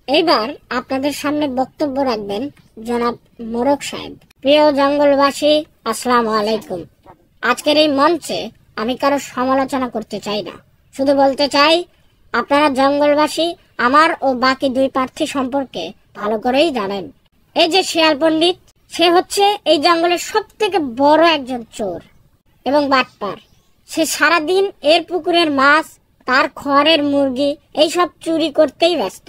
এবার আপনাদের সামনে বক্তব্য রাখবেন জনাব মোরক সাহেব। প্রিয় জঙ্গলবাসী, আসসালামু আলাইকুম। আজকের এই মঞ্চে আমি কারো সমালোচনা করতে চাই না, শুধু বলতে চাই আপনারা জঙ্গলবাসী আমার ও বাকি দুই প্রার্থী সম্পর্কে ভালো করেই জানেন। এই যে শিয়াল পণ্ডিত, সে হচ্ছে এই জঙ্গলের সব থেকে বড় একজন চোর এবং বাটপার। সে সারাদিন এর পুকুরের মাছ, তার খড়ের মুরগি এইসব চুরি করতেই ব্যস্ত।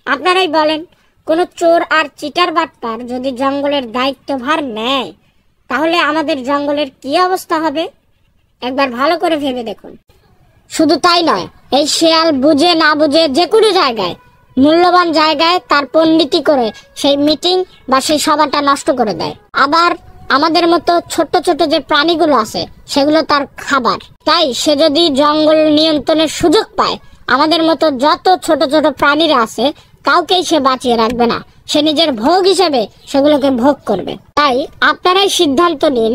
আপনারাই বলেন, কোন চোর আর চিটার বাটপার যদি জঙ্গলের দায়িত্বভার নেয় তাহলে আমাদের জঙ্গলের কি অবস্থা হবে একবার ভালো করে ভেবে দেখুন। শুধু তাই নয়, এই শিয়াল বুঝে না বুঝে যে কোনো জায়গায়, মূল্যবান জায়গায় তার পণ্ডিতি করে সেই মিটিং বা সেই সভাটা নষ্ট করে দেয়। আবার আমাদের মতো ছোট ছোট যে প্রাণীগুলো আছে সেগুলো তার খাবার। তাই সে যদি জঙ্গল নিয়ন্ত্রণের সুযোগ পায়, আমাদের মতো যত ছোট ছোট প্রাণীরা আছে কাউকেই সে বাঁচিয়ে রাখবে না, সে নিজের ভোগ হিসেবে সেগুলোকে ভোগ করবে। তাই আপনারাই সিদ্ধান্ত নিন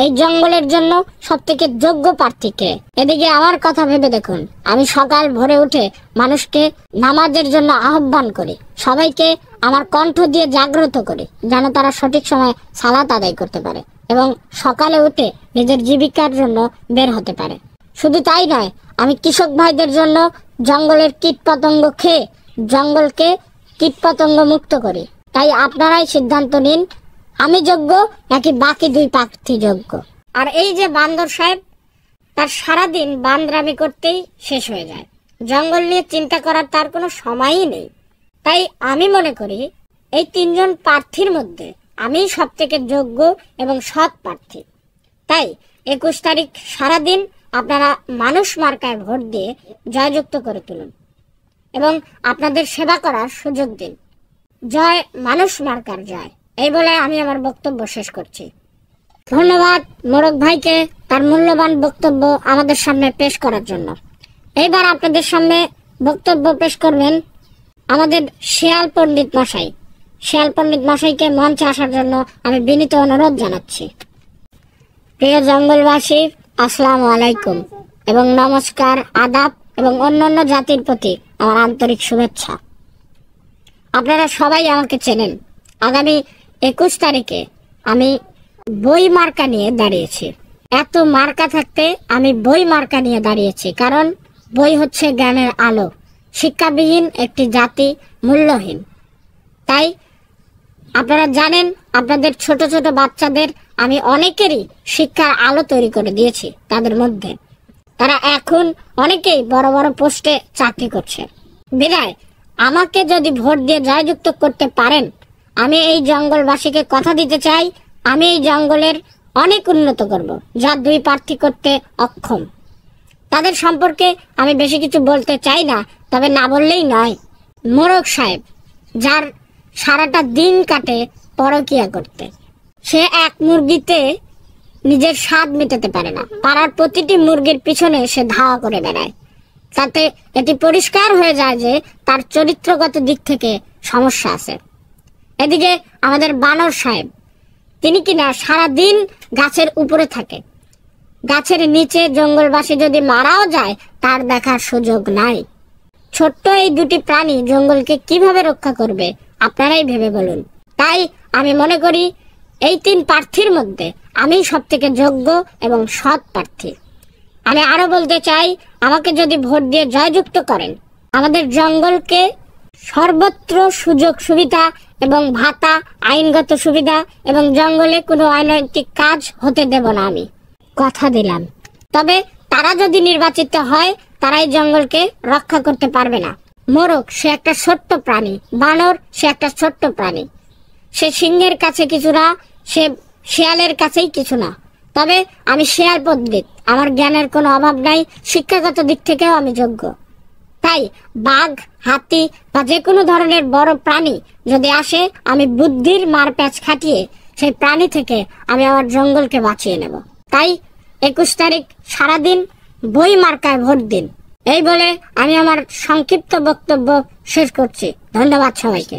এই জঙ্গলের জন্য সব থেকে যোগ্য প্রার্থীকে। এদিকে আমার কথা ভেবে দেখুন, আমি সকাল ভোরে উঠে মানুষকে নামাজের জন্য আহ্বান করি, সবাইকে আমার কণ্ঠ দিয়ে জাগ্রত করি যেন তারা সঠিক সময় সালাত আদায় করতে পারে এবং সকালে উঠে নিজের জীবিকার জন্য বের হতে পারে। শুধু তাই নয়, আমি কৃষক ভাইদের জন্য জঙ্গলের কীটপতঙ্গ খেয়ে জঙ্গলকে কীটপতঙ্গ মুক্ত করি। তাই আপনারাই সিদ্ধান্ত নিন, আমি যোগ্য নাকি বাকি দুই প্রার্থী যোগ্য। আর এই যে বান্দর সাহেব, তার সারাদিন বান্দরামি করতেই শেষ হয়ে যায়, জঙ্গল নিয়ে চিন্তা করার তার কোনো সময়ই নেই। তাই আমি মনে করি এই তিনজন প্রার্থীর মধ্যে আমি সব থেকে যোগ্য এবং সৎ প্রার্থী। তাই 21 তারিখ সারাদিন আপনারা মানুষ মার্কায় ভোট দিয়ে জয়যুক্ত করে তুলুন এবং আপনাদের সেবা করার সুযোগ দিন। জয় মানুষ মার্কার জয়, এই বলে আমি আমার বক্তব্য শেষ করছি। ধন্যবাদ মোরক ভাইকে তার মূল্যবান বক্তব্য আমাদের সামনে পেশ করার জন্য। এইবার আপনাদের সামনে বক্তব্য পেশ করবেন আমাদের শিয়াল পণ্ডিত মশাই। শিয়াল পণ্ডিত মশাইকে মঞ্চে আসার জন্য আমি বিনীত অনুরোধ জানাচ্ছি। প্রিয় জঙ্গলবাসী, আসসালামু আলাইকুম এবং নমস্কার, আদাব এবং অন্যান্য জাতির প্রতি আমার আন্তরিক শুভেচ্ছা। আপনারা সবাই আমাকে চেনেন। আগামী 21 তারিখে আমি বই মার্কা নিয়ে দাঁড়িয়েছি। এত মার্কা থাকতে আমি বই মার্কা নিয়ে দাঁড়িয়েছি, কারণ বই হচ্ছে জ্ঞানের আলো। শিক্ষাবিহীন একটি জাতি মূল্যহীন। তাই আপনারা জানেন, আপনাদের ছোট ছোট বাচ্চাদের আমি অনেকেরই শিক্ষার আলো তৈরি করে দিয়েছি। তাদের মধ্যে তারা এখন অনেকেই বড় বড় পোস্টে চাকরি করছে। বিদায় আমাকে যদি ভোট দিয়ে জয়যুক্ত করতে পারেন, আমি এই জঙ্গলবাসীকে কথা দিতে চাই, আমি এই জঙ্গলের অনেক উন্নত করব, যা দুই প্রার্থী করতে অক্ষম। তাদের সম্পর্কে আমি বেশি কিছু বলতে চাই না, তবে না বললেই নয়। মোরক সাহেব, যার সারাটা দিন কাটে পরকিয়া করতে, সে এক মুরগিতে নিজের স্বাদ মেটাতে পারে না, পাড়ার প্রতিটি মুরগির পিছনে সে ধাওয়া করে বেড়ায়। তাতে এটি পরিষ্কার হয়ে যায় যে তার চরিত্রগত দিক থেকে সমস্যা আছে। এদিকে আমাদের বানর সাহেব, তিনি কিনা সারাদিন গাছের উপরে থাকে, গাছের নিচে জঙ্গলবাসী যদি মারাও যায় তার দেখার সুযোগ নাই। ছোট্ট এই দুটি প্রাণী জঙ্গলকে কিভাবে রক্ষা করবে আপনারাই ভেবে বলুন। তাই আমি মনে করি এই তিন প্রার্থীর মধ্যে আমি সব থেকে যোগ্য এবং সৎ প্রার্থী। আমি আরো বলতে চাই, আমাকে যদি ভোট দিয়ে জয়যুক্ত করেন, আমাদের জঙ্গলকে সর্বত্র সুযোগ সুবিধা এবং ভাতা, আইনগত সুবিধা এবং জঙ্গলে কোনো অনৈতিক কাজ হতে দেব না, আমি কথা দিলাম। তবে তারা যদি নির্বাচিত হয়, তারাই জঙ্গলকে রক্ষা করতে পারবে না। মোরক সে একটা ছোট্ট প্রাণী, বানর সে একটা ছোট্ট প্রাণী, সে সিংহের কাছে কিছু না, সে শিয়ালের কাছেই কিছু না। তবে আমি শিয়াল পণ্ডিত, আমার জ্ঞানের কোনো অভাব নাই, শিক্ষাগত দিক থেকেও আমি যোগ্য। তাই বাঘ, হাতি বা যে কোনো ধরনের বড় প্রাণী যদি আসে, আমি বুদ্ধির মারপ্যাচ খাটিয়ে সেই প্রাণী থেকে আমি আমার জঙ্গলকে বাঁচিয়ে নেব। তাই 21 তারিখ সারাদিন বই মার্কায় ভোট দিন, এই বলে আমি আমার সংক্ষিপ্ত বক্তব্য শেষ করছি। ধন্যবাদ সবাইকে।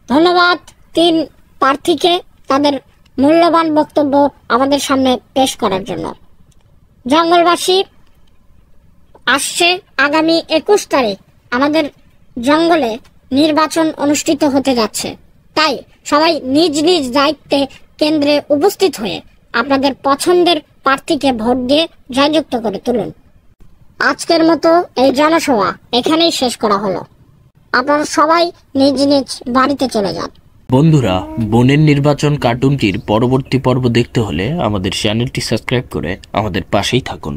ধন্যবাদ তিন প্রার্থীকে তাদের মূল্যবান বক্তব্য আমাদের সামনে পেশ করার জন্য। জঙ্গলবাসী, আসছে আগামী 21 তারিখ আমাদের জঙ্গলে নির্বাচন অনুষ্ঠিত হতে যাচ্ছে। তাই সবাই নিজ নিজ দায়িত্বে কেন্দ্রে উপস্থিত হয়ে আপনাদের পছন্দের প্রার্থীকে ভোট দিয়ে জয়যুক্ত করে তুলুন। আজকের মতো এই জনসভা এখানেই শেষ করা হলো। আপনারা সবাই নিজ নিজ বাড়িতে চলে যান। বন্ধুরা, বোনের নির্বাচন কার্টুনটির পরবর্তী পর্ব দেখতে হলে আমাদের চ্যানেলটি সাবস্ক্রাইব করে আমাদের পাশেই থাকুন।